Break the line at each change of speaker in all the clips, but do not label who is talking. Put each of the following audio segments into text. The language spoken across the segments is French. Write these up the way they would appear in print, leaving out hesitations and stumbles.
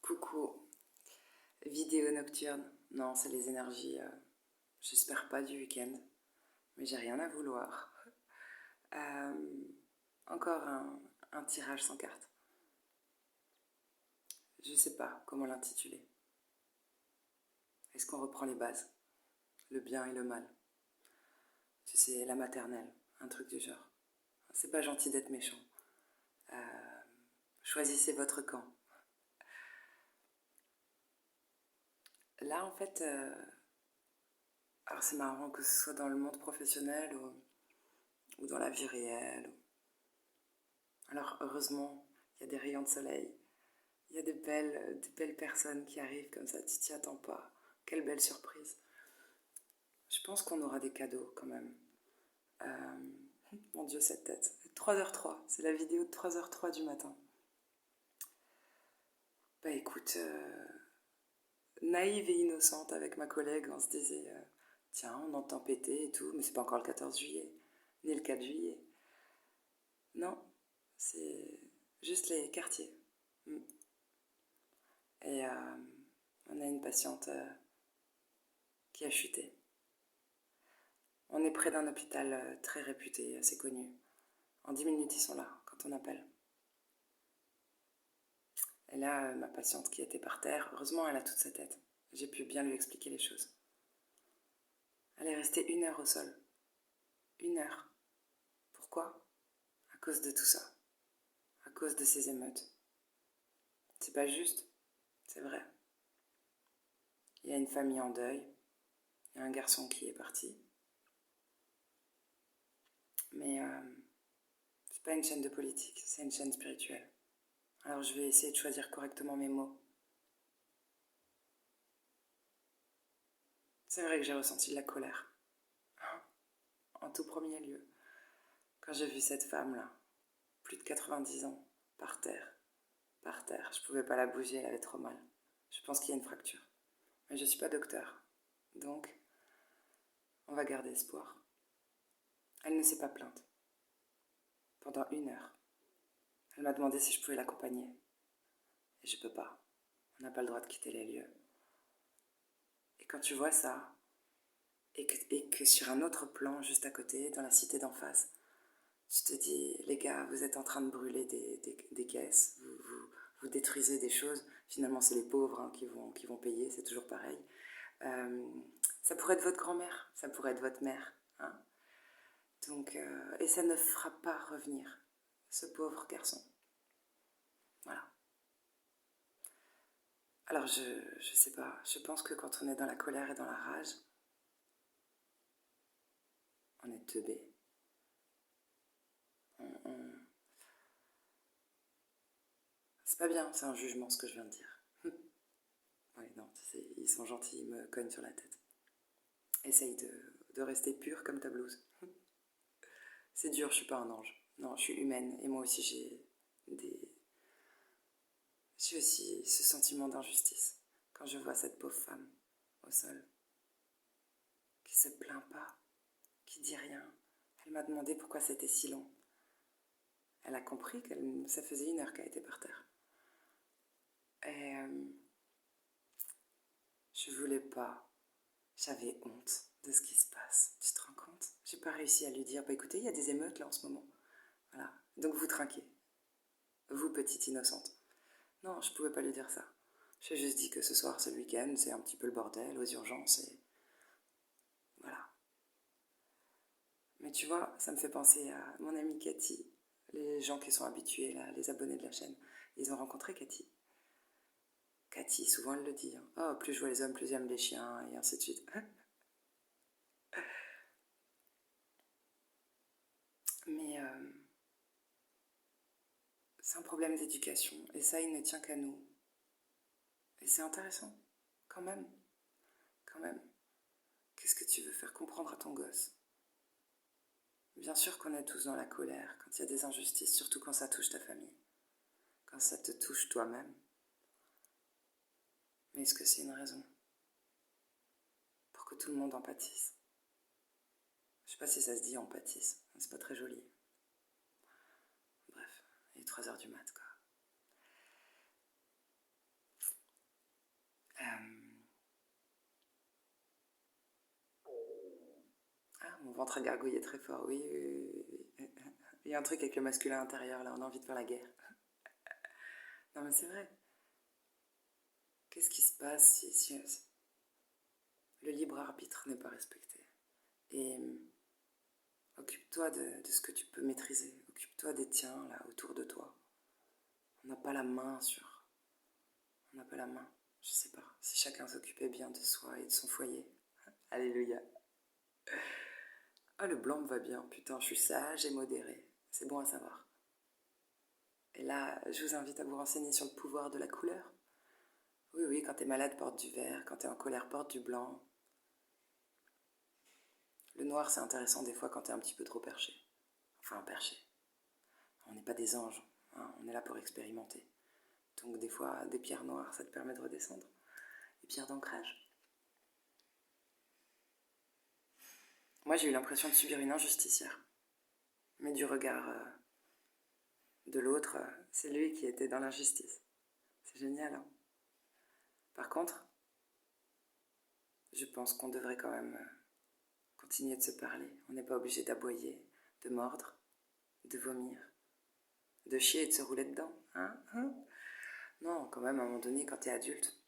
Coucou, vidéo nocturne. Non, c'est les énergies, j'espère pas du week-end, mais j'ai rien à vouloir. Euh, Encore un tirage sans carte. Je sais pas comment l'intituler. Est-ce qu'on reprend les bases? Le bien et le mal. Tu sais, la maternelle, un truc du genre. C'est pas gentil d'être méchant. Euh, Choisissez votre camp. Là, en fait, alors c'est marrant que ce soit dans le monde professionnel ou dans la vie réelle. Alors heureusement, il y a des rayons de soleil, il y a des belles personnes qui arrivent comme ça, tu t'y attends pas. Quelle belle surprise. Je pense qu'on aura des cadeaux quand même. Mon Dieu, cette tête. 3h03, c'est la vidéo de 3h03 du matin. Bah écoute, naïve et innocente avec ma collègue, on se disait, tiens, on entend péter et tout, mais c'est pas encore le 14 juillet, ni le 4 juillet. Non, c'est juste les quartiers. Mm. Et on a une patiente qui a chuté. On est près d'un hôpital très réputé, assez connu. En 10 minutes, ils sont là quand on appelle. Et là, ma patiente qui était par terre, heureusement, elle a toute sa tête. J'ai pu bien lui expliquer les choses. Elle est restée 1 heure au sol. 1 heure. Pourquoi? À cause de tout ça. À cause de ces émeutes. C'est pas juste, c'est vrai. Il y a une famille en deuil. Il y a un garçon qui est parti. Mais c'est pas une chaîne de politique, c'est une chaîne spirituelle. Alors je vais essayer de choisir correctement mes mots. C'est vrai que j'ai ressenti de la colère. En tout premier lieu. Quand j'ai vu cette femme-là, plus de 90 ans, par terre. Par terre. Je pouvais pas la bouger, elle avait trop mal. Je pense qu'il y a une fracture. Mais je suis pas docteur. Donc, on va garder espoir. Elle ne s'est pas plainte. Pendant 1 heure. Elle m'a demandé si je pouvais l'accompagner. Et je peux pas. On n'a pas le droit de quitter les lieux. Et quand tu vois ça, et que sur un autre plan, juste à côté, dans la cité d'en face, tu te dis, les gars, vous êtes en train de brûler des caisses, vous détruisez des choses, finalement c'est les pauvres hein, qui vont payer, c'est toujours pareil. Ça pourrait être votre grand-mère, ça pourrait être votre mère. Hein. Donc, et ça ne fera pas revenir ce pauvre garçon. Voilà. Alors je sais pas, je pense que quand on est dans la colère et dans la rage, on est teubé. C'est pas bien, c'est un jugement ce que je viens de dire. Ouais, non, ils sont gentils, ils me cognent sur la tête. Essaye de rester pure comme ta blouse. C'est dur, je suis pas un ange. Non, je suis humaine et moi aussi j'ai aussi ce sentiment d'injustice quand je vois cette pauvre femme au sol qui se plaint pas, qui dit rien. Elle m'a demandé pourquoi c'était si long. Elle a compris que ça faisait 1 heure qu'elle était par terre. Et je voulais pas. J'avais honte de ce qui se passe. Tu te rends compte? J'ai pas réussi à lui dire, bah écoutez, il y a des émeutes là en ce moment. Voilà. Donc vous trinquez. Vous, petite innocente. Non, je pouvais pas lui dire ça. J'ai juste dit que ce soir, c'est le week-end, c'est un petit peu le bordel, aux urgences et... Voilà. Mais tu vois, ça me fait penser à mon amie Cathy. Les gens qui sont habitués, là, les abonnés de la chaîne, ils ont rencontré Cathy. Cathy, souvent elle le dit. Hein. Oh, plus je vois les hommes, plus j'aime les chiens, et ainsi de suite. Mais c'est un problème d'éducation, et ça, il ne tient qu'à nous. Et c'est intéressant, quand même. Quand même. Qu'est-ce que tu veux faire comprendre à ton gosse? Bien sûr qu'on est tous dans la colère quand il y a des injustices, surtout quand ça touche ta famille, quand ça te touche toi-même. Mais est-ce que c'est une raison pour que tout le monde empathise? Je sais pas si ça se dit empathise, c'est pas très joli. Bref, il est 3h du mat, quoi. Mon ventre a gargouillé très fort, oui, oui, oui, oui. Il y a un truc avec le masculin intérieur, là, on a envie de faire la guerre. Non mais c'est vrai. Qu'est-ce qui se passe si le libre arbitre n'est pas respecté? Et occupe-toi de ce que tu peux maîtriser. Occupe-toi des tiens, là, autour de toi. On n'a pas la main sur... On n'a pas la main. Je sais pas. Si chacun s'occupait bien de soi et de son foyer. Alléluia. Ah, le blanc me va bien. Putain, je suis sage et modérée. C'est bon à savoir. Et là, je vous invite à vous renseigner sur le pouvoir de la couleur. Oui, oui, quand t'es malade, porte du vert. Quand t'es en colère, porte du blanc. Le noir, c'est intéressant des fois quand t'es un petit peu trop perché. Enfin, perché. On n'est pas des anges, hein, on est là pour expérimenter. Donc des fois, des pierres noires, ça te permet de redescendre. Des pierres d'ancrage. Moi, j'ai eu l'impression de subir une injustice hier. Mais du regard de l'autre, c'est lui qui était dans l'injustice. C'est génial, hein. Par contre, je pense qu'on devrait quand même continuer de se parler. On n'est pas obligé d'aboyer, de mordre, de vomir, de chier et de se rouler dedans. Hein. Non, quand même, à un moment donné, quand t'es adulte.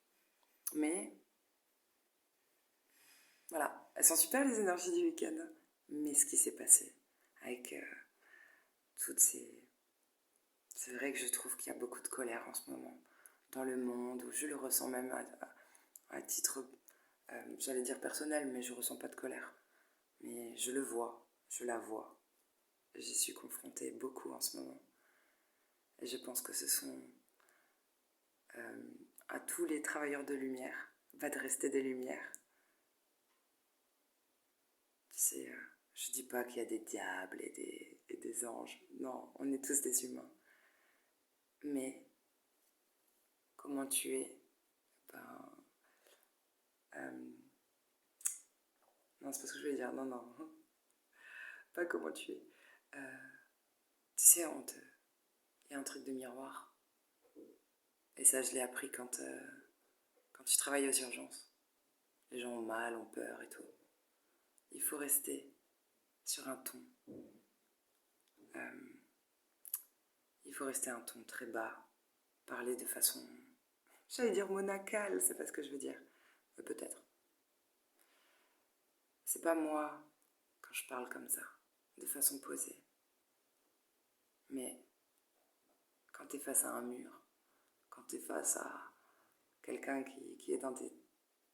Mais, voilà, elles sont super les énergies du week-end. Mais ce qui s'est passé avec toutes ces... C'est vrai que je trouve qu'il y a beaucoup de colère en ce moment dans le monde, où je le ressens même à titre, j'allais dire personnel, mais je ressens pas de colère. Mais je le vois, je la vois. J'y suis confrontée beaucoup en ce moment. Et je pense que ce sont à tous les travailleurs de lumière, va de rester des lumières. Tu sais, je dis pas qu'il y a des diables et des anges. Non, on est tous des humains. Mais comment tu es, ben, non, c'est pas ce que je voulais dire. Non, non. Pas comment tu es. Tu sais, il y a un truc de miroir. Et ça, je l'ai appris quand tu travailles aux urgences. Les gens ont mal, ont peur et tout. Il faut rester sur un ton. Il faut rester un ton très bas. Parler de façon... J'allais dire monacale, c'est pas ce que je veux dire. Mais peut-être. C'est pas moi quand je parle comme ça, de façon posée. Mais quand t'es face à un mur, quand t'es face à quelqu'un qui est dans des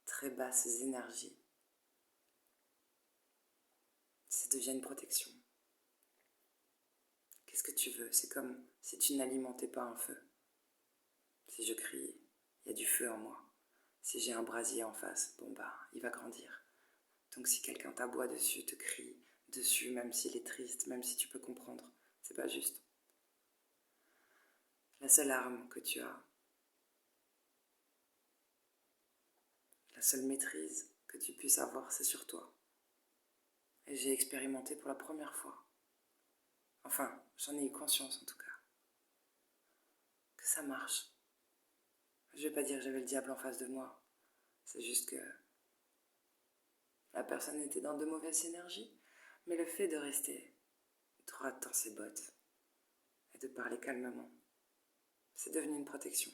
très basses énergies, ça devient une protection. Qu'est-ce que tu veux? C'est comme si tu n'alimentais pas un feu. Si je crie, il y a du feu en moi. Si j'ai un brasier en face, bon bah, il va grandir. Donc si quelqu'un t'aboie dessus, te crie dessus, même s'il est triste, même si tu peux comprendre, c'est pas juste. La seule arme que tu as, la seule maîtrise que tu puisses avoir, c'est sur toi. Et j'ai expérimenté pour la première fois. Enfin, j'en ai eu conscience en tout cas. Que ça marche. Je vais pas dire que j'avais le diable en face de moi. C'est juste que la personne était dans de mauvaises énergies. Mais le fait de rester droit dans ses bottes et de parler calmement, c'est devenu une protection.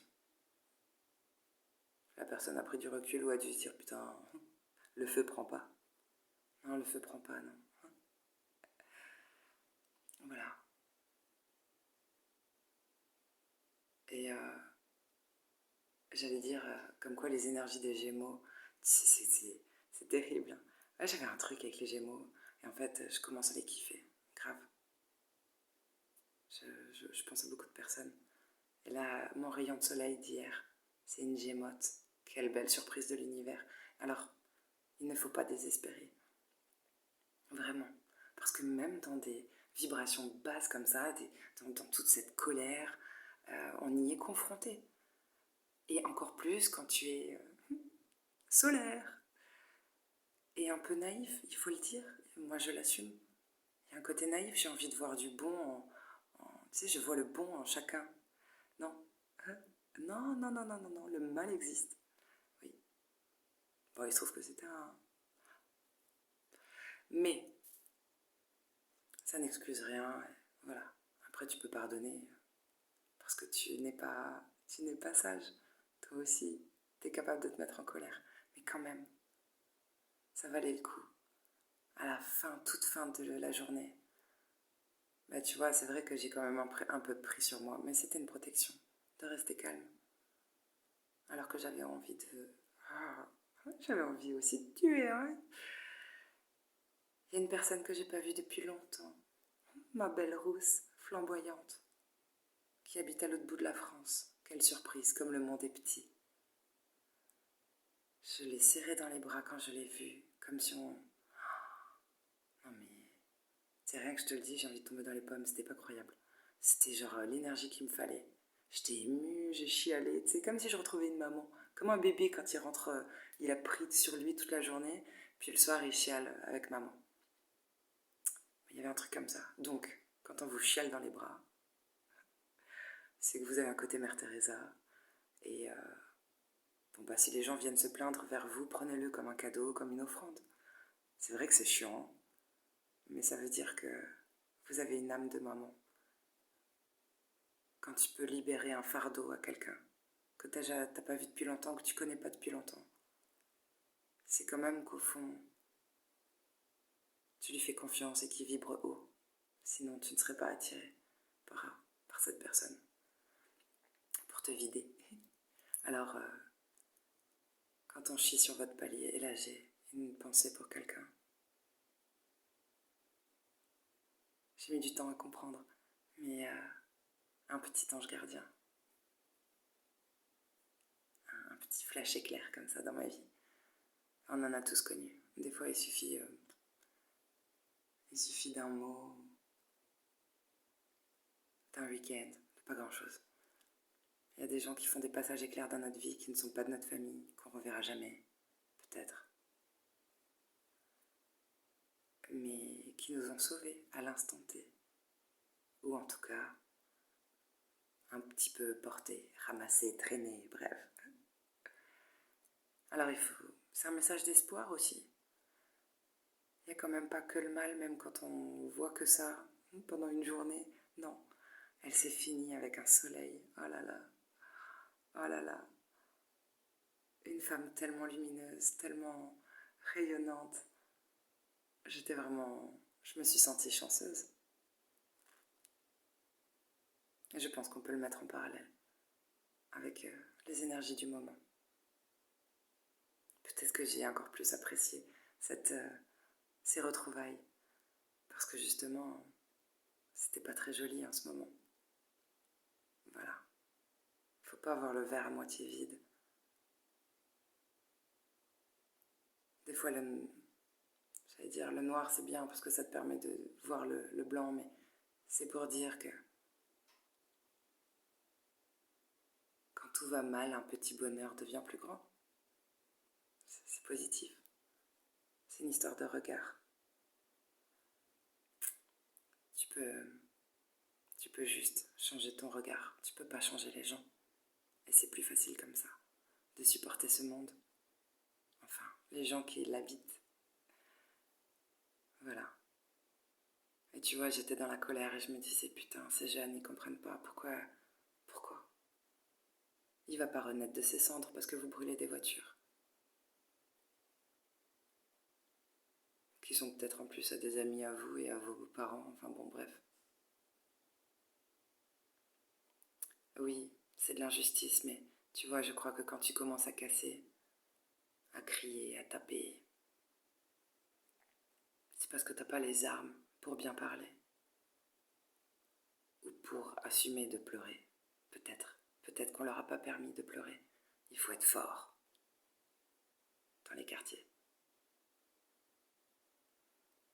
La personne a pris du recul ou a dû se dire putain, le feu prend pas. Non, le feu prend pas, non. Voilà. Et j'allais dire, comme quoi les énergies des Gémeaux, c'est terrible. Là, j'avais un truc avec les Gémeaux, et en fait, je commence à les kiffer. Grave. Je pense à beaucoup de personnes. Et là, mon rayon de soleil d'hier, c'est une Gémote. Quelle belle surprise de l'univers. Alors, il ne faut pas désespérer. Vraiment. Parce que même dans des vibrations basses comme ça, dans toute cette colère, on y est confronté. Et encore plus quand tu es solaire et un peu naïf, il faut le dire. Moi, je l'assume. Il y a un côté naïf, j'ai envie de voir du bon tu sais, je vois le bon en chacun. Non. Hein? Non, non, non, non, non, non, le mal existe. Oui. Bon, il se trouve que c'était un... Mais, Ça n'excuse rien, et voilà. Après, tu peux pardonner, parce que tu n'es pas sage. Toi aussi, tu es capable de te mettre en colère. Mais quand même, ça valait le coup. À la fin, toute fin de la journée, bah tu vois, c'est vrai que j'ai quand même un peu pris sur moi, mais c'était une protection, de rester calme. Alors que j'avais envie de... Ah, j'avais envie aussi de tuer, hein. Il y a une personne que j'ai pas vue depuis longtemps, ma belle rousse, flamboyante, qui habite à l'autre bout de la France. Quelle surprise, comme le monde est petit. Je l'ai serrée dans les bras quand je l'ai vue, comme si on... Non mais... C'est rien que je te le dis, j'ai envie de tomber dans les pommes, c'était pas croyable. C'était genre l'énergie qu'il me fallait. J'étais émue, j'ai chialé, c'est comme si je retrouvais une maman. Comme un bébé quand il rentre, il a pris sur lui toute la journée, puis le soir il chiale avec maman. Il y avait un truc comme ça. Donc, quand on vous chiale dans les bras, c'est que vous avez un côté Mère Teresa. Et bon bah si les gens viennent se plaindre vers vous, prenez-le comme un cadeau, comme une offrande. C'est vrai que c'est chiant, mais ça veut dire que vous avez une âme de maman. Quand tu peux libérer un fardeau à quelqu'un que t'as pas vu depuis longtemps, que tu connais pas depuis longtemps, c'est quand même qu'au fond, tu lui fais confiance et qu'il vibre haut. Sinon, tu ne serais pas attiré par cette personne pour te vider. Alors, quand on chie sur votre palier, et là j'ai une pensée pour quelqu'un. J'ai mis du temps à comprendre, mais un petit ange gardien, un petit flash éclair comme ça dans ma vie. On en a tous connu. Des fois, il suffit d'un mot, d'un week-end, de pas grand-chose. Il y a des gens qui font des passages éclairs dans notre vie, qui ne sont pas de notre famille, qu'on reverra jamais, peut-être. Mais qui nous ont sauvés à l'instant T. Ou en tout cas, un petit peu portés, ramassés, traînés, bref. Alors c'est un message d'espoir aussi. Il n'y a quand même pas que le mal, même quand on voit que ça pendant une journée. Non, elle s'est finie avec un soleil. Oh là là, oh là là. Une femme tellement lumineuse, tellement rayonnante. Je me suis sentie chanceuse. Et je pense qu'on peut le mettre en parallèle avec les énergies du moment. Peut-être que j'ai encore plus apprécié ces retrouvailles. Parce que justement, c'était pas très joli en ce moment. Voilà. Faut pas avoir le verre à moitié vide. Des fois, le noir, c'est bien parce que ça te permet de voir le blanc, mais c'est pour dire que quand tout va mal, un petit bonheur devient plus grand. C'est positif. C'est une histoire de regard. Tu peux juste changer ton regard. Tu peux pas changer les gens. Et c'est plus facile comme ça, de supporter ce monde. Enfin, les gens qui l'habitent. Voilà. Et tu vois, j'étais dans la colère et je me disais, putain, ces jeunes, ils comprennent pas. Pourquoi il va pas renaître de ses cendres parce que vous brûlez des voitures. Qui sont peut-être en plus à des amis à vous et à vos parents. Enfin bon, bref. Oui, c'est de l'injustice, mais tu vois, je crois que quand tu commences à casser, à crier, à taper, c'est parce que t'as pas les armes pour bien parler. Ou pour assumer de pleurer. Peut-être. Peut-être qu'on leur a pas permis de pleurer. Il faut être fort. Dans les quartiers.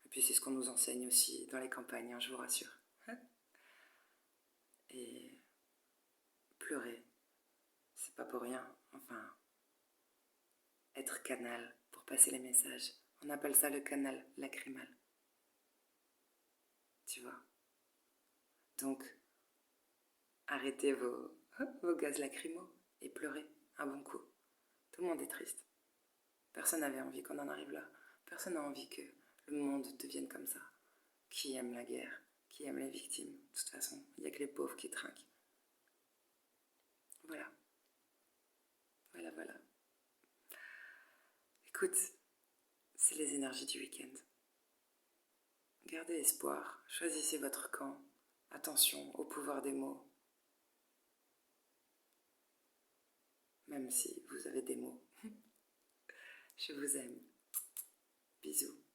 Et puis c'est ce qu'on nous enseigne aussi dans les campagnes, hein, je vous rassure. Et pleurer, c'est pas pour rien. Enfin, être canal pour passer les messages. On appelle ça le canal lacrymal. Tu vois. Donc, arrêtez vos gaz lacrymaux et pleurez un bon coup. Tout le monde est triste. Personne n'avait envie qu'on en arrive là. Personne n'a envie que le monde devienne comme ça. Qui aime la guerre? Qui aime les victimes? De toute façon, il n'y a que les pauvres qui trinquent. Voilà. Voilà. Écoute, c'est les énergies du week-end. Gardez espoir, choisissez votre camp. Attention au pouvoir des mots. Même si vous avez des mots. Je vous aime. Bisous.